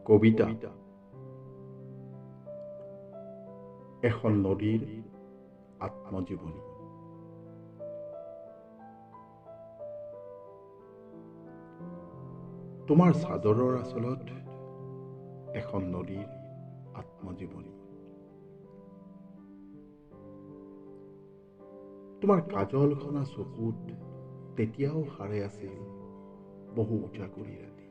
কবিতা এখন নদীৰ আত্মজীৱনী। তোমাৰ চাদৰৰ আচলত এখন নদীৰ আত্মজীৱনী। তোমাৰ কাজল খনা চকুত তেতিয়াও সাৰে আছিল বহু উজাগৰি ৰাতি।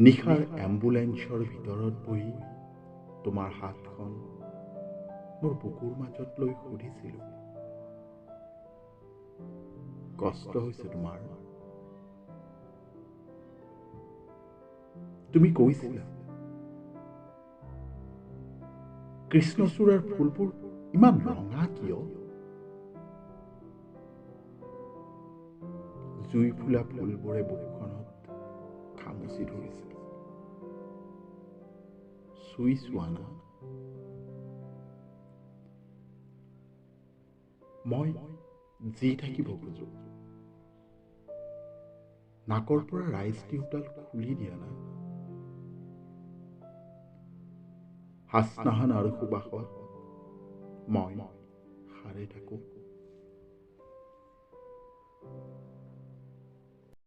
নিশাৰ এম্বুলেন্সৰ ভিতৰত বহি তোমাৰ হাতখন মোৰ বুকুৰ মাজত লৈ সুধিছিলো, কষ্ট হৈছে তোমাৰ? তুমি কৈছিলা, কৃষ্ণচূড়াৰ ফুলবোৰ ইমান ৰঙা কিয়? জুই ফুলা ফুলবোৰে বুকুখনত খামুচি ধৰিছে। চুই চোৱা না। মই জি থাকিব খোজো। নাকৰ পৰা ৰাইজ টিউবডাল খুলি দিয়া না। হাচনাহান আৰু সুবাসত মই সাৰে থাকো।